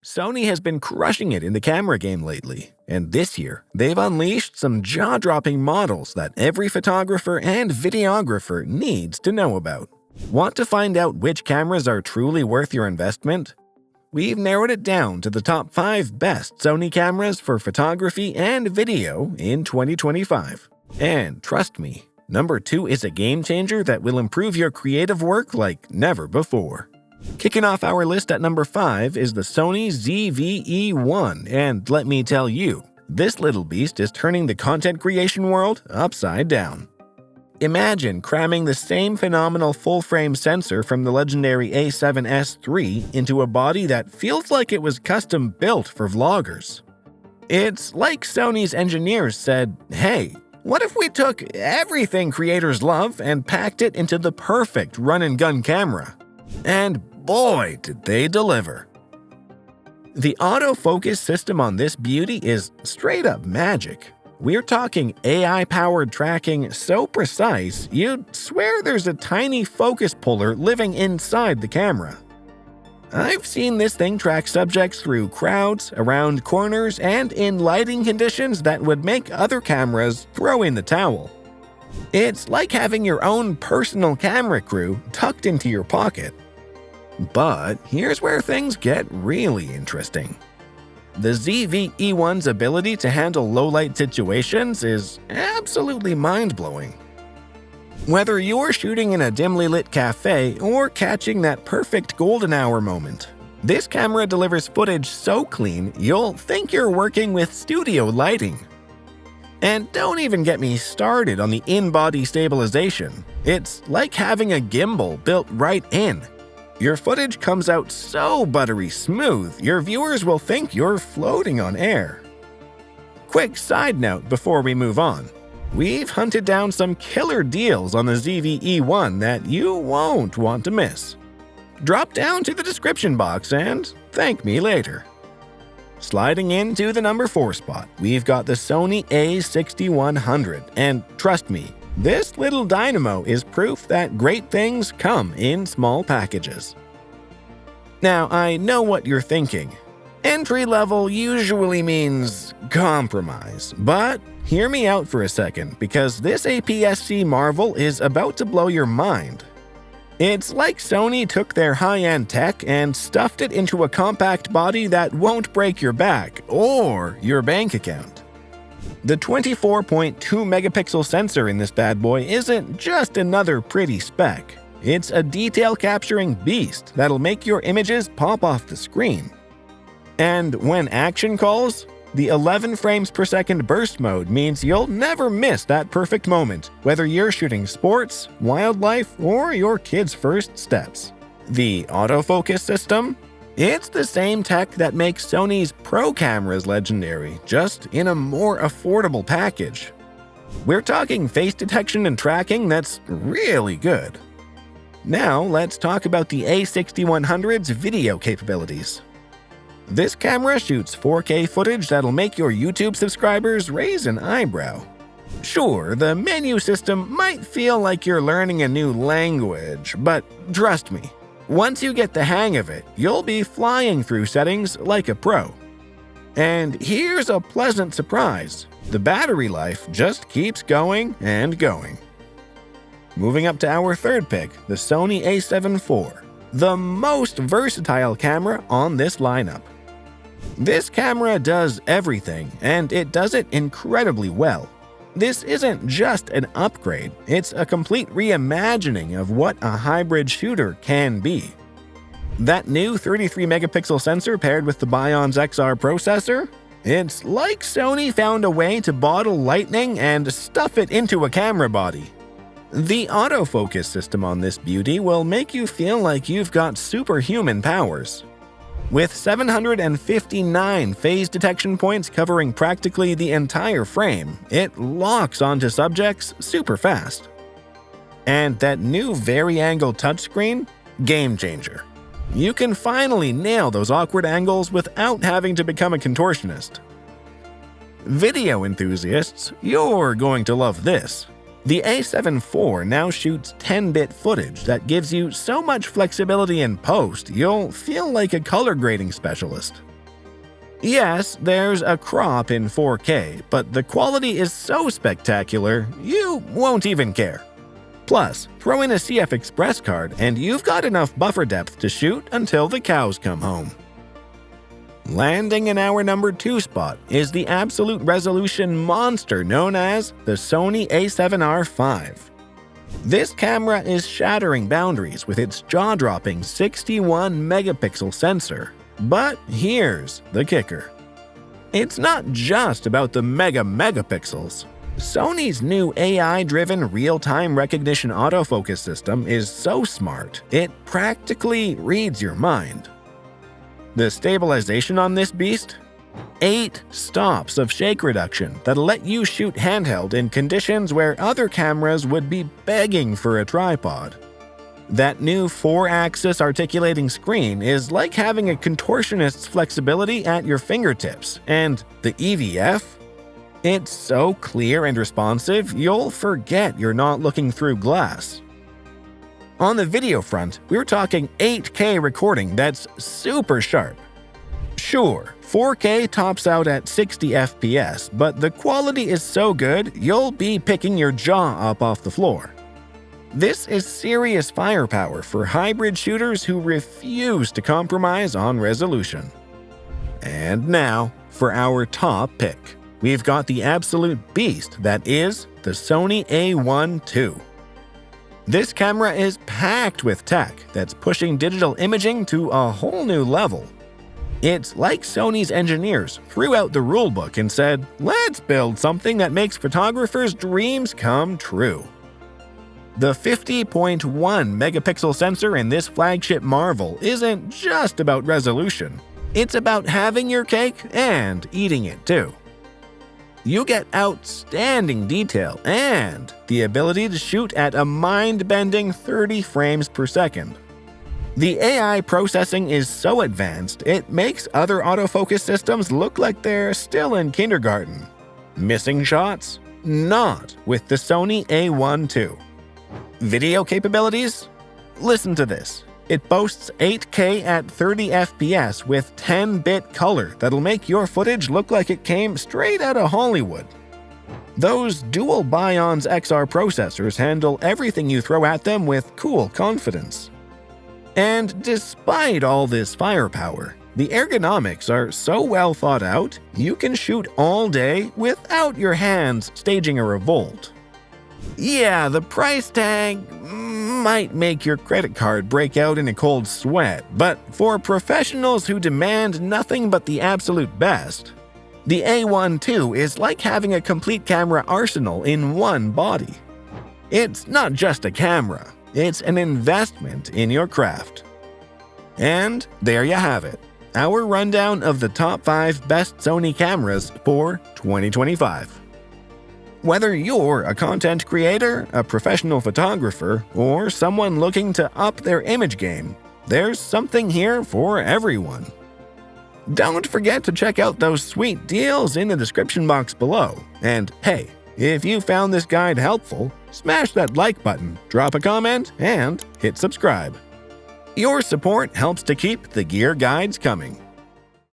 Sony has been crushing it in the camera game lately, and this year, they've unleashed some jaw-dropping models that every photographer and videographer needs to know about. Want to find out which cameras are truly worth your investment? We've narrowed it down to the top 5 best Sony cameras for photography and video in 2025. And trust me, number 2 is a game changer that will improve your creative work like never before. Kicking off our list at number 5 is the Sony ZV-E1, and let me tell you, this little beast is turning the content creation world upside down. Imagine cramming the same phenomenal full-frame sensor from the legendary A7S III into a body that feels like it was custom-built for vloggers. It's like Sony's engineers said, hey, what if we took everything creators love and packed it into the perfect run-and-gun camera? And boy, did they deliver. The autofocus system on this beauty is straight-up magic. We're talking AI-powered tracking so precise, you'd swear there's a tiny focus puller living inside the camera. I've seen this thing track subjects through crowds, around corners, and in lighting conditions that would make other cameras throw in the towel. It's like having your own personal camera crew tucked into your pocket. But here's where things get really interesting. The ZV-E1's ability to handle low-light situations is absolutely mind-blowing. Whether you're shooting in a dimly lit cafe or catching that perfect golden hour moment, this camera delivers footage so clean you'll think you're working with studio lighting. And don't even get me started on the in-body stabilization. It's like having a gimbal built right in. Your footage comes out so buttery smooth, your viewers will think you're floating on air. Quick side note before we move on. We've hunted down some killer deals on the ZV-E1 that you won't want to miss. Drop down to the description box and thank me later. Sliding into the number 4 spot, we've got the Sony a6100, and trust me, this little dynamo is proof that great things come in small packages. Now, I know what you're thinking. Entry level usually means compromise, but hear me out for a second because this APS-C marvel is about to blow your mind. It's like Sony took their high-end tech and stuffed it into a compact body that won't break your back or your bank account. The 24.2 megapixel sensor in this bad boy isn't just another pretty speck. It's a detail-capturing beast that'll make your images pop off the screen. And when action calls, the 11 frames per second burst mode means you'll never miss that perfect moment, whether you're shooting sports, wildlife, or your kid's first steps. The autofocus system? It's the same tech that makes Sony's Pro cameras legendary, just in a more affordable package. We're talking face detection and tracking that's really good. Now let's talk about the A6100's video capabilities. This camera shoots 4K footage that'll make your YouTube subscribers raise an eyebrow. Sure, the menu system might feel like you're learning a new language, but trust me, once you get the hang of it, you'll be flying through settings like a pro. And here's a pleasant surprise. The battery life just keeps going and going. Moving up to our third pick, the Sony a7 IV, the most versatile camera on this lineup. This camera does everything, and it does it incredibly well. This isn't just an upgrade, it's a complete reimagining of what a hybrid shooter can be. That new 33 megapixel sensor paired with the Bion's XR processor? It's like Sony found a way to bottle lightning and stuff it into a camera body. The autofocus system on this beauty will make you feel like you've got superhuman powers. With 759 phase detection points covering practically the entire frame, it locks onto subjects super fast. And that new vari-angle touchscreen? Game changer. You can finally nail those awkward angles without having to become a contortionist. Video enthusiasts, you're going to love this. The a7 IV now shoots 10-bit footage that gives you so much flexibility in post, you'll feel like a color grading specialist. Yes, there's a crop in 4K, but the quality is so spectacular, you won't even care. Plus, throw in a CF Express card and you've got enough buffer depth to shoot until the cows come home. Landing in our number 2 spot is the absolute resolution monster known as the Sony A7R5. This camera is shattering boundaries with its jaw-dropping 61-megapixel sensor. But here's the kicker. It's not just about the megapixels. Sony's new AI-driven real-time recognition autofocus system is so smart, it practically reads your mind. The stabilization on this beast? 8 stops of shake reduction that'll let you shoot handheld in conditions where other cameras would be begging for a tripod. That new 4-axis articulating screen is like having a contortionist's flexibility at your fingertips, and the EVF? It's so clear and responsive, you'll forget you're not looking through glass. On the video front, we're talking 8K recording that's super sharp. Sure, 4K tops out at 60 FPS, but the quality is so good, you'll be picking your jaw up off the floor. This is serious firepower for hybrid shooters who refuse to compromise on resolution. And now, for our top pick. We've got the absolute beast that is the Sony A1 II. This camera is packed with tech that's pushing digital imaging to a whole new level. It's like Sony's engineers threw out the rulebook and said, let's build something that makes photographers' dreams come true. The 50.1 megapixel sensor in this flagship marvel isn't just about resolution. It's about having your cake and eating it too. You get outstanding detail and the ability to shoot at a mind-bending 30 frames per second. The AI processing is so advanced, it makes other autofocus systems look like they're still in kindergarten. Missing shots? Not with the Sony A1 II. Video capabilities? Listen to this. It boasts 8K at 30 FPS with 10-bit color that'll make your footage look like it came straight out of Hollywood. Those dual Bions XR processors handle everything you throw at them with cool confidence. And despite all this firepower, the ergonomics are so well thought out, you can shoot all day without your hands staging a revolt. Yeah, the price tag might make your credit card break out in a cold sweat, but for professionals who demand nothing but the absolute best, the A1 II is like having a complete camera arsenal in one body. It's not just a camera, it's an investment in your craft. And there you have it, our rundown of the top 5 best Sony cameras for 2025. Whether you're a content creator, a professional photographer, or someone looking to up their image game, there's something here for everyone. Don't forget to check out those sweet deals in the description box below. And hey, if you found this guide helpful, smash that like button, drop a comment, and hit subscribe. Your support helps to keep the gear guides coming.